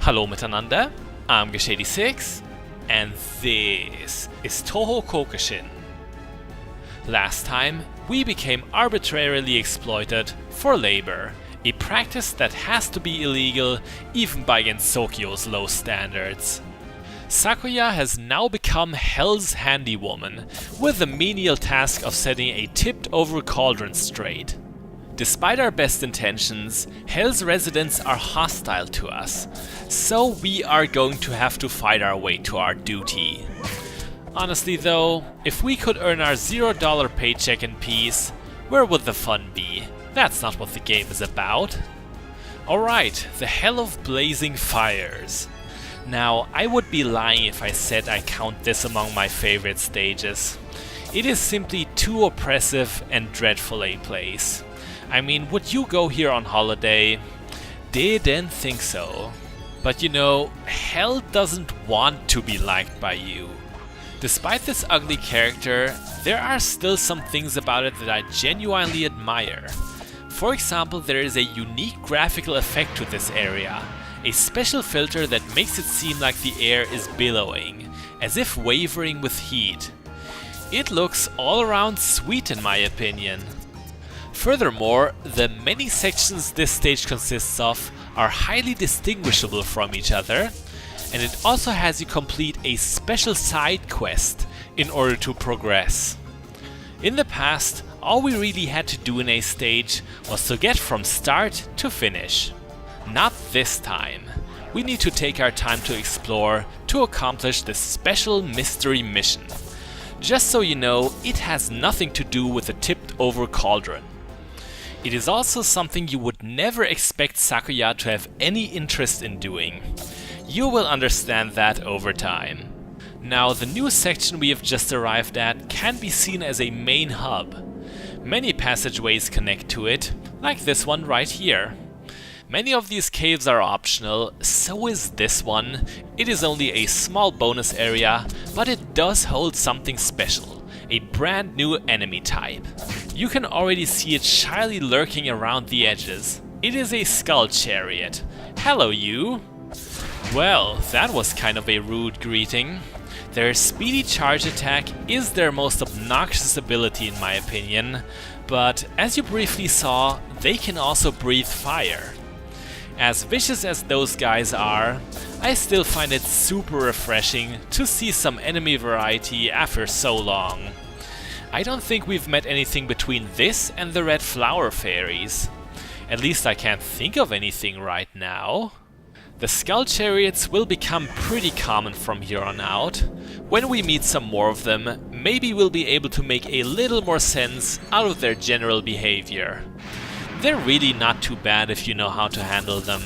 Hallo miteinander, I'm Gish86, and this is Touhou Koukishin. Last time, we became arbitrarily exploited for labor, a practice that has to be illegal even by Gensokyo's low standards. Sakuya has now become Hell's handywoman, with the menial task of setting a tipped-over cauldron straight. Despite our best intentions, Hell's residents are hostile to us, so we are going to have to fight our way to our duty. Honestly though, if we could earn our $0 paycheck in peace, where would the fun be? That's not what the game is about. Alright, the Hell of Blazing Fires. Now, I would be lying if I said I count this among my favorite stages. It is simply too oppressive and dreadful a place. I mean, would you go here on holiday? Didn't think so. But you know, Hell doesn't want to be liked by you. Despite this ugly character, there are still some things about it that I genuinely admire. For example, there is a unique graphical effect to this area. A special filter that makes it seem like the air is billowing, as if wavering with heat. It looks all around sweet in my opinion. Furthermore, the many sections this stage consists of are highly distinguishable from each other, and it also has you complete a special side quest in order to progress. In the past, all we really had to do in a stage was to get from start to finish. Not this time. We need to take our time to explore to accomplish this special mystery mission. Just so you know, it has nothing to do with the tipped over cauldron. It is also something you would never expect Sakuya to have any interest in doing. You will understand that over time. Now, the new section we have just arrived at can be seen as a main hub. Many passageways connect to it, like this one right here. Many of these caves are optional, so is this one. It is only a small bonus area, but it does hold something special. A brand new enemy type. You can already see it shyly lurking around the edges. It is a skull chariot. Hello you! Well, that was kind of a rude greeting. Their speedy charge attack is their most obnoxious ability in my opinion, but as you briefly saw, they can also breathe fire. As vicious as those guys are, I still find it super refreshing to see some enemy variety after so long. I don't think we've met anything between this and the red flower fairies. At least I can't think of anything right now. The skull chariots will become pretty common from here on out. When we meet some more of them, maybe we'll be able to make a little more sense out of their general behavior. They're really not too bad if you know how to handle them.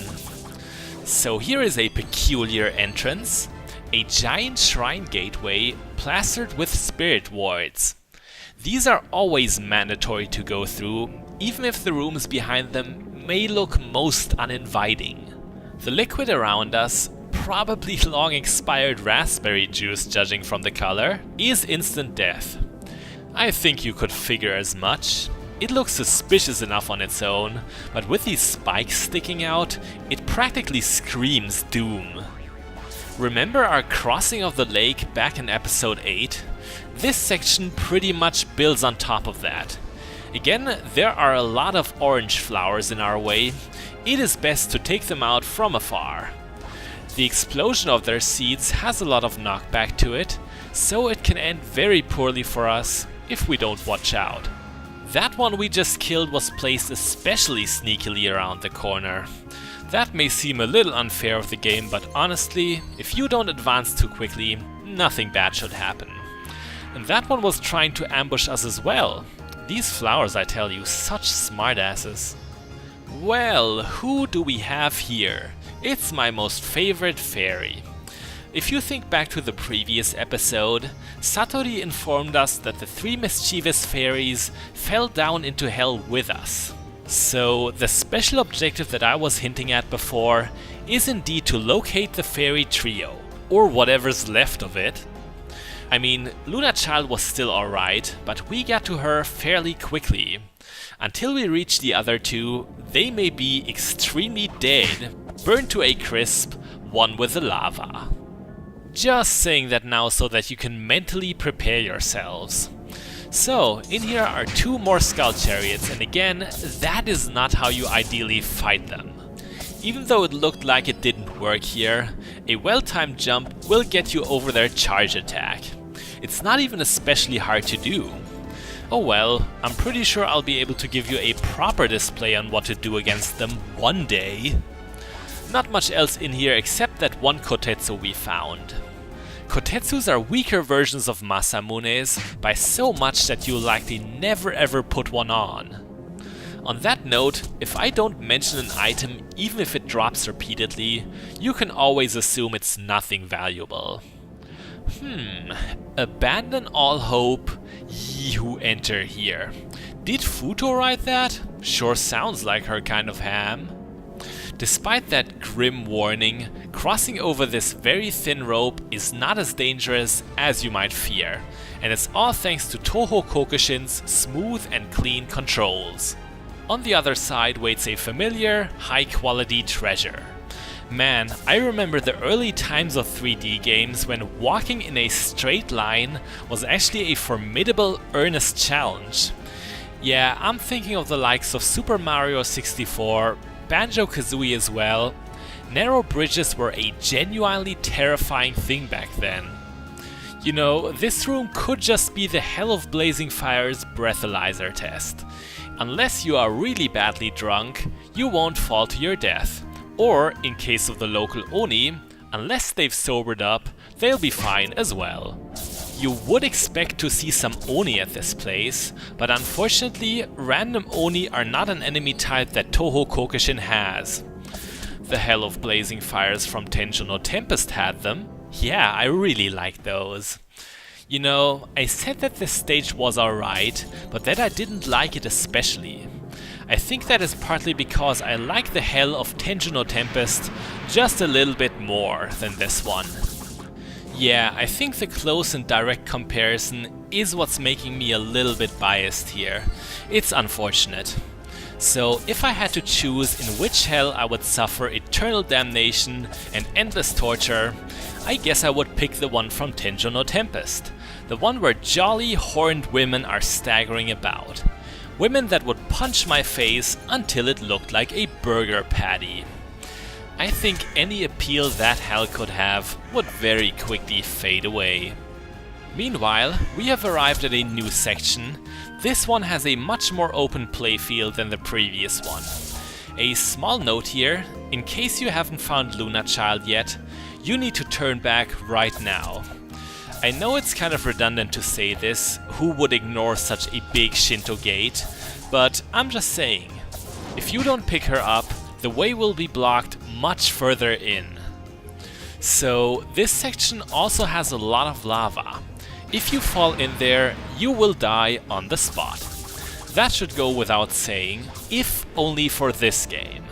So here is a peculiar entrance, a giant shrine gateway plastered with spirit wards. These are always mandatory to go through, even if the rooms behind them may look most uninviting. The liquid around us, probably long expired raspberry juice judging from the color, is instant death. I think you could figure as much. It looks suspicious enough on its own, but with these spikes sticking out, it practically screams doom. Remember our crossing of the lake back in episode 8? This section pretty much builds on top of that. Again, there are a lot of orange flowers in our way. It is best to take them out from afar. The explosion of their seeds has a lot of knockback to it, so it can end very poorly for us if we don't watch out. That one we just killed was placed especially sneakily around the corner. That may seem a little unfair of the game, but honestly, if you don't advance too quickly, nothing bad should happen. And that one was trying to ambush us as well. These flowers, I tell you, such smartasses. Well, who do we have here? It's my most favorite fairy. If you think back to the previous episode, Satori informed us that the 3 mischievous fairies fell down into hell with us. So the special objective that I was hinting at before is indeed to locate the fairy trio, or whatever's left of it. I mean, Luna Child was still alright, but we got to her fairly quickly. Until we reach the other two, they may be extremely dead, burned to a crisp, one with the lava. Just saying that now so that you can mentally prepare yourselves. So, in here are 2 more skull chariots, and again, that is not how you ideally fight them. Even though it looked like it didn't work here, a well-timed jump will get you over their charge attack. It's not even especially hard to do. Oh well, I'm pretty sure I'll be able to give you a proper display on what to do against them one day. Not much else in here except that one Kotetsu we found. Kotetsus are weaker versions of Masamunes by so much that you'll likely never ever put one on. On that note, if I don't mention an item even if it drops repeatedly, you can always assume it's nothing valuable. Abandon all hope, ye who enter here. Did Futo write that? Sure sounds like her kind of ham. Despite that grim warning, crossing over this very thin rope is not as dangerous as you might fear, and it's all thanks to Touhou Koukishin's smooth and clean controls. On the other side waits a familiar, high-quality treasure. Man, I remember the early times of 3D games when walking in a straight line was actually a formidable, earnest challenge. Yeah, I'm thinking of the likes of Super Mario 64, Banjo-Kazooie as well. Narrow bridges were a genuinely terrifying thing back then. You know, this room could just be the Hell of Blazing Fire's breathalyzer test. Unless you are really badly drunk, you won't fall to your death. Or, in case of the local Oni, unless they've sobered up, they'll be fine as well. You would expect to see some Oni at this place, but unfortunately, random Oni are not an enemy type that Touhou Koukishin has. The Hell of Blazing Fires from Tenjo no Tempest had them. Yeah, I really like those. You know, I said that this stage was alright, but that I didn't like it especially. I think that is partly because I like the Hell of Tenjo no Tempest just a little bit more than this one. Yeah, I think the close and direct comparison is what's making me a little bit biased here. It's unfortunate. So, if I had to choose in which hell I would suffer eternal damnation and endless torture, I guess I would pick the one from Tenjo no Tempest. The one where jolly, horned women are staggering about. Women that would punch my face until it looked like a burger patty. I think any appeal that hell could have would very quickly fade away. Meanwhile, we have arrived at a new section. This one has a much more open playfield than the previous one. A small note here, in case you haven't found Luna Child yet, you need to turn back right now. I know it's kind of redundant to say this, who would ignore such a big Shinto gate, but I'm just saying, if you don't pick her up, the way will be blocked much further in. So this section also has a lot of lava. If you fall in there, you will die on the spot. That should go without saying, if only for this game.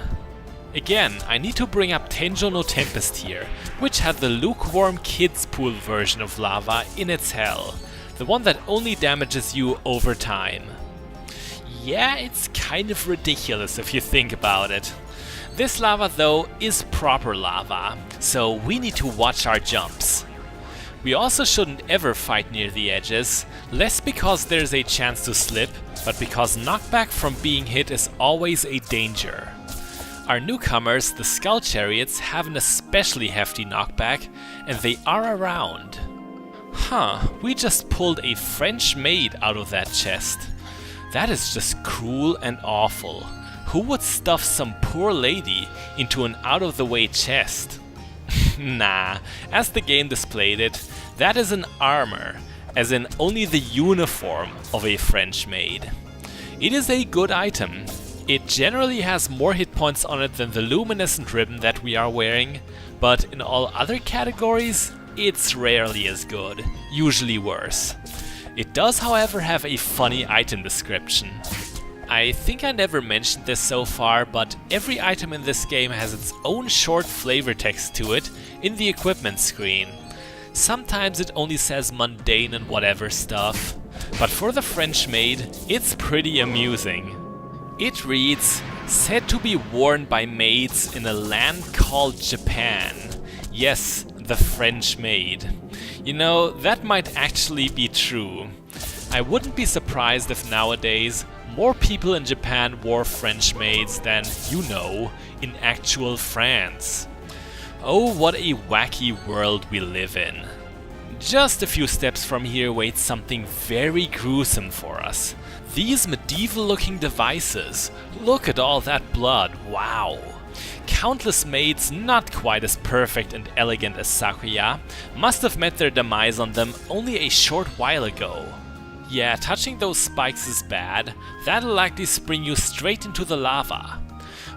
Again, I need to bring up Tenjo no Tempest here, which had the lukewarm kids pool version of lava in its hell, the one that only damages you over time. Yeah, it's kind of ridiculous if you think about it. This lava though is proper lava, so we need to watch our jumps. We also shouldn't ever fight near the edges, less because there's a chance to slip, but because knockback from being hit is always a danger. Our newcomers, the Skull Chariots, have an especially hefty knockback, and they are around. We just pulled a French maid out of that chest. That is just cruel and awful. Who would stuff some poor lady into an out-of-the-way chest? Nah, as the game displayed it, that is an armor, as in only the uniform of a French maid. It is a good item. It generally has more hit points on it than the luminescent ribbon that we are wearing, but in all other categories, it's rarely as good, usually worse. It does, however, have a funny item description. I think I never mentioned this so far, but every item in this game has its own short flavor text to it in the equipment screen. Sometimes it only says mundane and whatever stuff, but for the French maid, it's pretty amusing. It reads, said to be worn by maids in a land called Japan. Yes, the French maid. You know, that might actually be true. I wouldn't be surprised if nowadays more people in Japan wore French maids than, you know, in actual France. Oh, what a wacky world we live in. Just a few steps from here waits something very gruesome for us. These medieval-looking devices. Look at all that blood, wow. Countless maids, not quite as perfect and elegant as Sakuya, must have met their demise on them only a short while ago. Yeah, touching those spikes is bad. That'll likely spring you straight into the lava.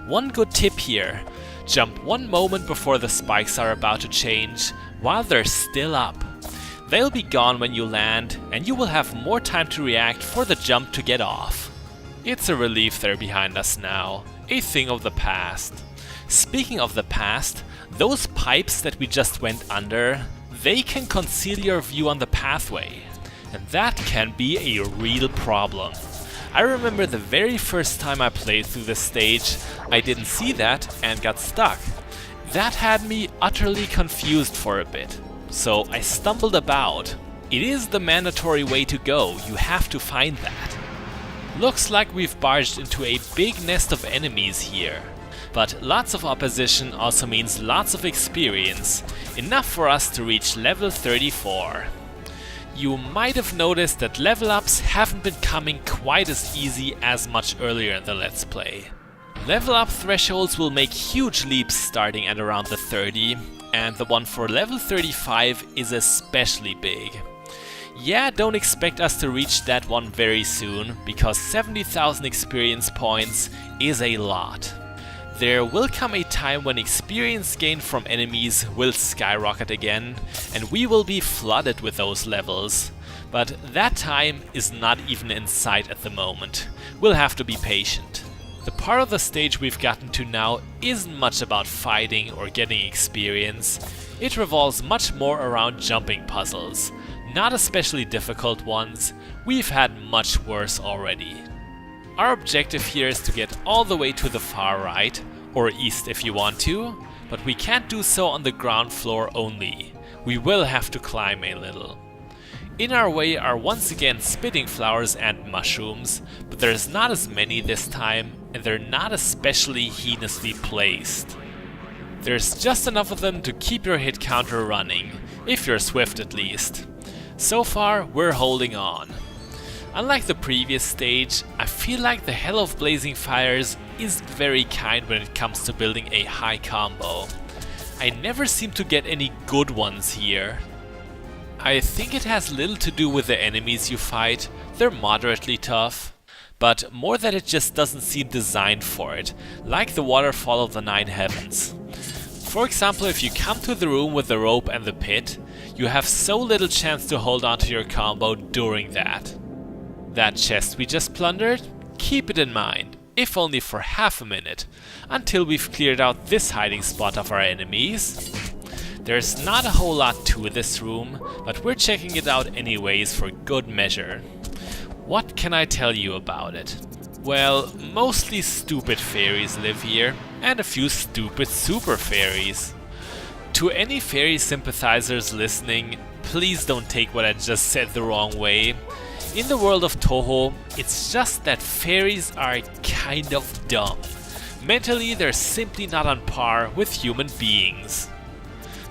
One good tip here, jump one moment before the spikes are about to change, while they're still up. They'll be gone when you land, and you will have more time to react for the jump to get off. It's a relief they're behind us now, a thing of the past. Speaking of the past, those pipes that we just went under, they can conceal your view on the pathway. And that can be a real problem. I remember the very first time I played through this stage, I didn't see that and got stuck. That had me utterly confused for a bit. So I stumbled about. It is the mandatory way to go, you have to find that. Looks like we've barged into a big nest of enemies here. But lots of opposition also means lots of experience, enough for us to reach level 34. You might have noticed that level ups haven't been coming quite as easy as much earlier in the Let's Play. Level up thresholds will make huge leaps starting at around the 30, and the one for level 35 is especially big. Yeah, don't expect us to reach that one very soon, because 70,000 experience points is a lot. There will come a time when experience gained from enemies will skyrocket again, and we will be flooded with those levels. But that time is not even in sight at the moment. We'll have to be patient. The part of the stage we've gotten to now isn't much about fighting or getting experience. It revolves much more around jumping puzzles. Not especially difficult ones. We've had much worse already. Our objective here is to get all the way to the far right, or east if you want to, but we can't do so on the ground floor only. We will have to climb a little. In our way are once again spitting flowers and mushrooms, but there's not as many this time, and they're not especially heinously placed. There's just enough of them to keep your hit counter running, if you're swift at least. So far, we're holding on. Unlike the previous stage, I feel like the Hell of Blazing Fires isn't very kind when it comes to building a high combo. I never seem to get any good ones here. I think it has little to do with the enemies you fight, they're moderately tough, but more that it just doesn't seem designed for it, like the Waterfall of the Nine Heavens. For example, if you come to the room with the rope and the pit, you have so little chance to hold on to your combo during that. That chest we just plundered? Keep it in mind, if only for half a minute, until we've cleared out this hiding spot of our enemies. There's not a whole lot to this room, but we're checking it out anyways for good measure. What can I tell you about it? Well, mostly stupid fairies live here, and a few stupid super fairies. To any fairy sympathizers listening, please don't take what I just said the wrong way. In the world of Touhou, it's just that fairies are kind of dumb. Mentally, they're simply not on par with human beings.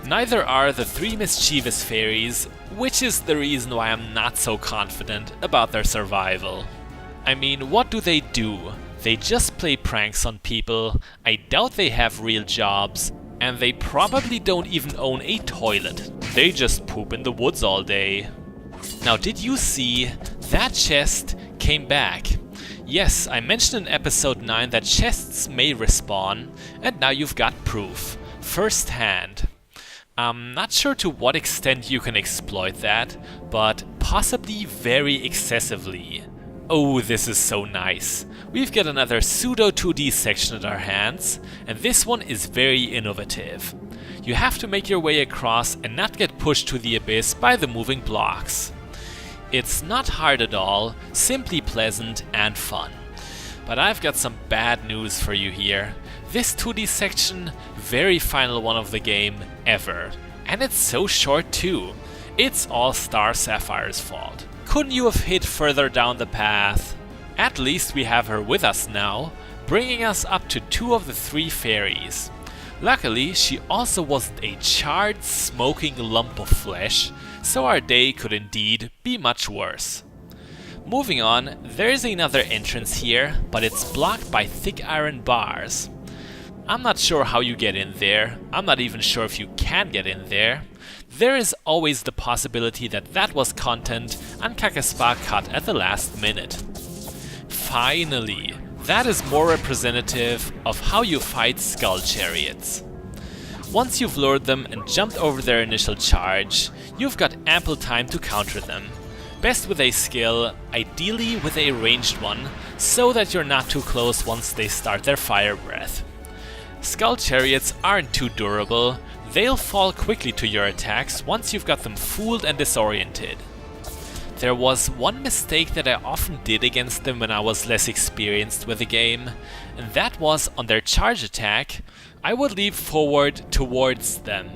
Neither are the three mischievous fairies, which is the reason why I'm not so confident about their survival. I mean, what do? They just play pranks on people, I doubt they have real jobs, and they probably don't even own a toilet. They just poop in the woods all day. Now, did you see? That chest came back. Yes, I mentioned in episode 9 that chests may respawn, and now you've got proof, first hand. I'm not sure to what extent you can exploit that, but possibly very excessively. Oh, this is so nice. We've got another pseudo 2D section at our hands, and this one is very innovative. You have to make your way across and not get pushed to the abyss by the moving blocks. It's not hard at all, simply pleasant and fun. But I've got some bad news for you here. This 2D section, very final one of the game ever. And it's so short too. It's all Star Sapphire's fault. Couldn't you have hid further down the path? At least we have her with us now, bringing us up to 2 of the 3 fairies. Luckily, she also wasn't a charred, smoking lump of flesh, so our day could indeed be much worse. Moving on, there's another entrance here, but it's blocked by thick iron bars. I'm not sure how you get in there, I'm not even sure if you can get in there. There is always the possibility that that was content Ankakespa cut at the last minute. Finally, that is more representative of how you fight skull chariots. Once you've lured them and jumped over their initial charge, you've got ample time to counter them. Best with a skill, ideally with a ranged one, so that you're not too close once they start their fire breath. Skull chariots aren't too durable, they'll fall quickly to your attacks once you've got them fooled and disoriented. There was one mistake that I often did against them when I was less experienced with the game, and that was on their charge attack, I would leap forward towards them.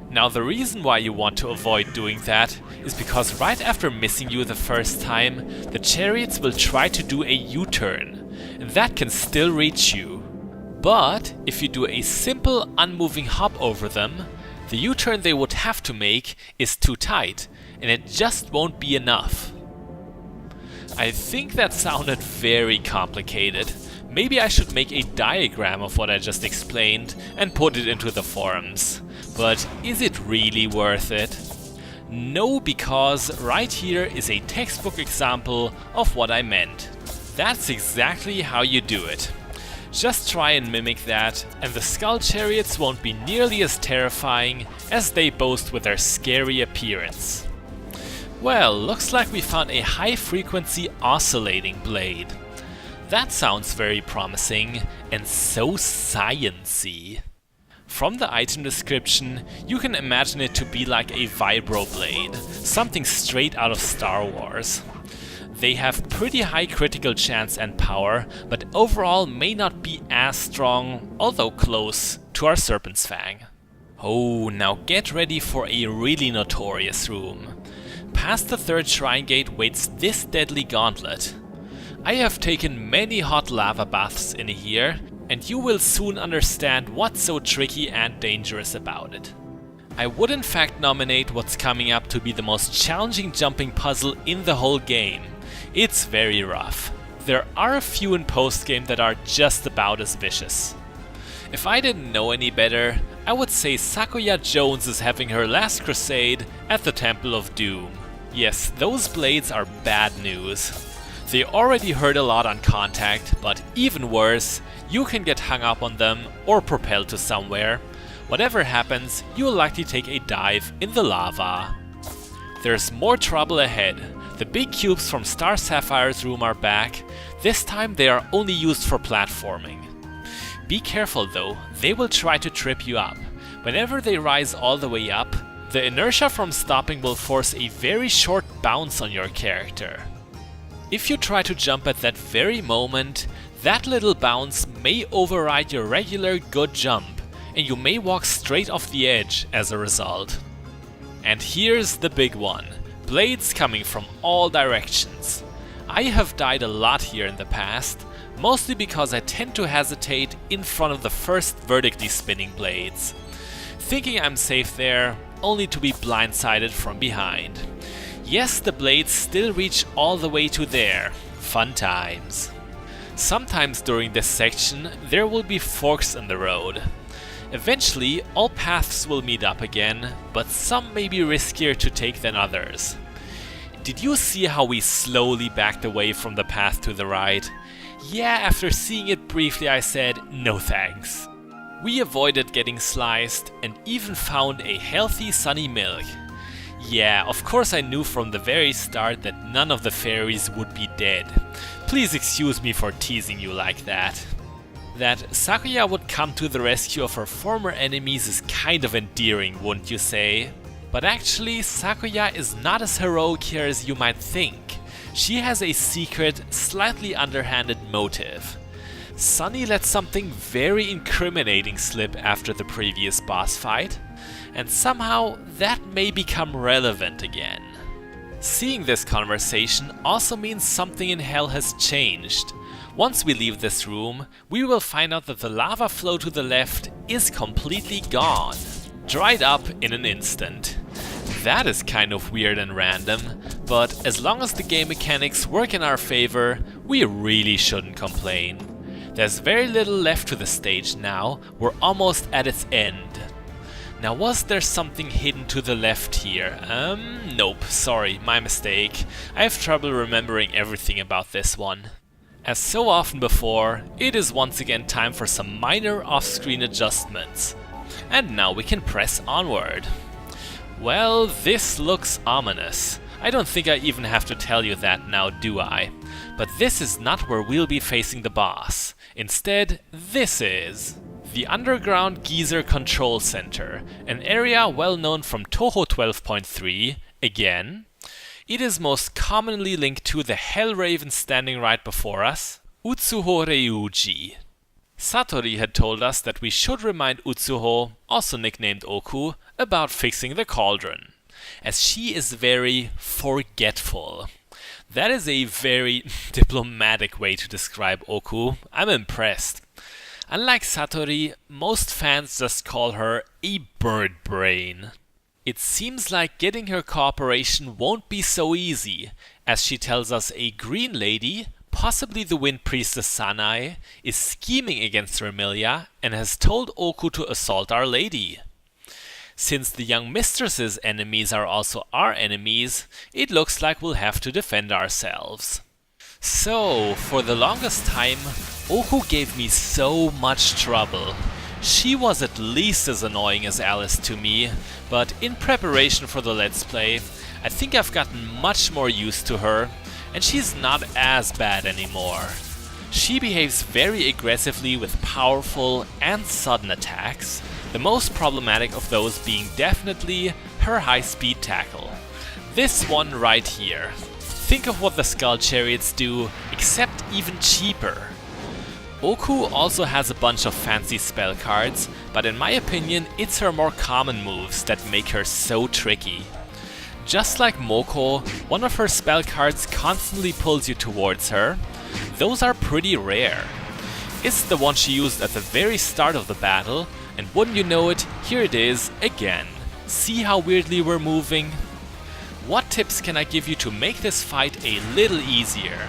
Now the reason why you want to avoid doing that is because right after missing you the first time, the chariots will try to do a U-turn, and that can still reach you. But if you do a simple unmoving hop over them, the U-turn they would have to make is too tight, and it just won't be enough. I think that sounded very complicated. Maybe I should make a diagram of what I just explained and put it into the forums. But is it really worth it? No, because right here is a textbook example of what I meant. That's exactly how you do it. Just try and mimic that, and the skull chariots won't be nearly as terrifying as they boast with their scary appearance. Well, looks like we found a high-frequency oscillating blade. That sounds very promising, and so sciencey. From the item description, you can imagine it to be like a vibroblade, something straight out of Star Wars. They have pretty high critical chance and power, but overall may not be as strong, although close, to our Serpent's Fang. Oh, now get ready for a really notorious room. Past the 3rd shrine gate waits this deadly gauntlet. I have taken many hot lava baths in here, and you will soon understand what's so tricky and dangerous about it. I would in fact nominate what's coming up to be the most challenging jumping puzzle in the whole game. It's very rough. There are a few in post-game that are just about as vicious. If I didn't know any better, I would say Sakuya Jones is having her last crusade at the Temple of Doom. Yes, those blades are bad news. They already hurt a lot on contact, but even worse, you can get hung up on them or propelled to somewhere. Whatever happens, you'll likely take a dive in the lava. There's more trouble ahead. The big cubes from Star Sapphire's room are back. This time they are only used for platforming. Be careful though, they will try to trip you up. Whenever they rise all the way up, the inertia from stopping will force a very short bounce on your character. If you try to jump at that very moment, that little bounce may override your regular good jump, and you may walk straight off the edge as a result. And here's the big one. Blades coming from all directions. I have died a lot here in the past, mostly because I tend to hesitate in front of the first vertically spinning blades. Thinking I'm safe there, only to be blindsided from behind. Yes, the blades still reach all the way to there. Fun times. Sometimes during this section, there will be forks in the road. Eventually, all paths will meet up again, but some may be riskier to take than others. Did you see how we slowly backed away from the path to the right? Yeah, after seeing it briefly I said, no thanks. We avoided getting sliced and even found a healthy sunny milk. Yeah, of course I knew from the very start that none of the fairies would be dead. Please excuse me for teasing you like that. That Sakuya would come to the rescue of her former enemies is kind of endearing, wouldn't you say? But actually, Sakuya is not as heroic here as you might think. She has a secret, slightly underhanded motive. Sunny let something very incriminating slip after the previous boss fight, and somehow that may become relevant again. Seeing this conversation also means something in hell has changed. Once we leave this room, we will find out that the lava flow to the left is completely gone, dried up in an instant. That is kind of weird and random, but as long as the game mechanics work in our favor, we really shouldn't complain. There's very little left to the stage now, we're almost at its end. Now, was there something hidden to the left here? Nope, sorry, my mistake. I have trouble remembering everything about this one. As so often before, it is once again time for some minor off-screen adjustments. And now we can press onward. Well, this looks ominous. I don't think I even have to tell you that now, do I? But this is not where we'll be facing the boss. Instead, this is the Underground Geyser Control Center, an area well known from Touhou 12.3. Again, it is most commonly linked to the Hell Raven standing right before us, Utsuho Ryuji. Satori had told us that we should remind Utsuho, also nicknamed Oku, about fixing the cauldron, as she is very forgetful. That is a very diplomatic way to describe Oku. I'm impressed. Unlike Satori, most fans just call her a bird brain. It seems like getting her cooperation won't be so easy, as she tells us a green lady, possibly the Wind Priestess Sanae, is scheming against Remilia and has told Oku to assault Our Lady. Since the young mistress's enemies are also our enemies, it looks like we'll have to defend ourselves. So, for the longest time, Oku gave me so much trouble. She was at least as annoying as Alice to me, but in preparation for the Let's Play, I think I've gotten much more used to her, and she's not as bad anymore. She behaves very aggressively with powerful and sudden attacks, the most problematic of those being definitely her high-speed tackle. This one right here. Think of what the Skull Chariots do, except even cheaper. Oku also has a bunch of fancy spell cards, but in my opinion it's her more common moves that make her so tricky. Just like Moko, one of her spell cards constantly pulls you towards her. Those are pretty rare. It's the one she used at the very start of the battle, and wouldn't you know it, here it is again. See how weirdly we're moving? What tips can I give you to make this fight a little easier?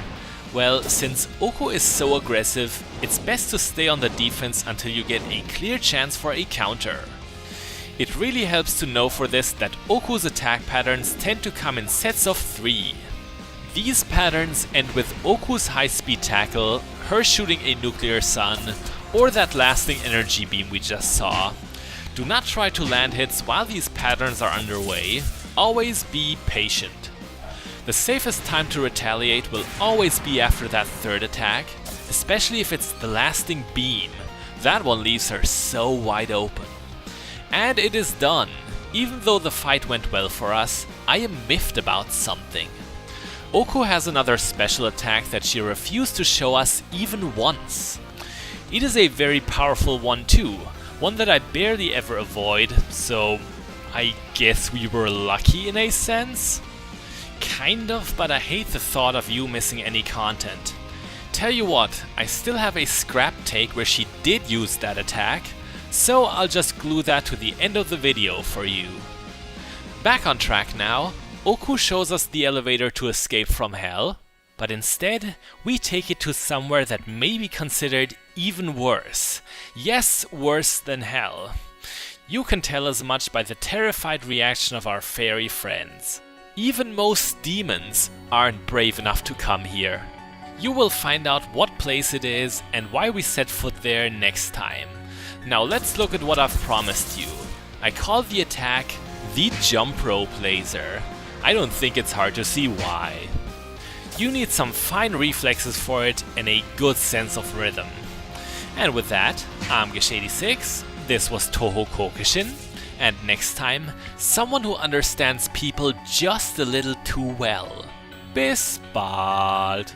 Well, since Oku is so aggressive, it's best to stay on the defense until you get a clear chance for a counter. It really helps to know for this that Oku's attack patterns tend to come in sets of 3. These patterns end with Oku's high-speed tackle, her shooting a nuclear sun, or that lasting energy beam we just saw. Do not try to land hits while these patterns are underway. Always be patient. The safest time to retaliate will always be after that third attack, especially if it's the lasting beam. That one leaves her so wide open. And it is done. Even though the fight went well for us, I am miffed about something. Oku has another special attack that she refused to show us even once. It is a very powerful one too, one that I barely ever avoid, so I guess we were lucky in a sense? Kind of, but I hate the thought of you missing any content. Tell you what, I still have a scrap take where she did use that attack, so I'll just glue that to the end of the video for you. Back on track now, Oku shows us the elevator to escape from hell, but instead we take it to somewhere that may be considered even worse. Yes, worse than hell. You can tell as much by the terrified reaction of our fairy friends. Even most demons aren't brave enough to come here. You will find out what place it is and why we set foot there next time. Now let's look at what I've promised you. I call the attack the Jump Rope Laser. I don't think it's hard to see why. You need some fine reflexes for it and a good sense of rhythm. And with that, I'm Gish86, this was Touhou Koukishin, and next time, someone who understands people just a little too well. Bis bald!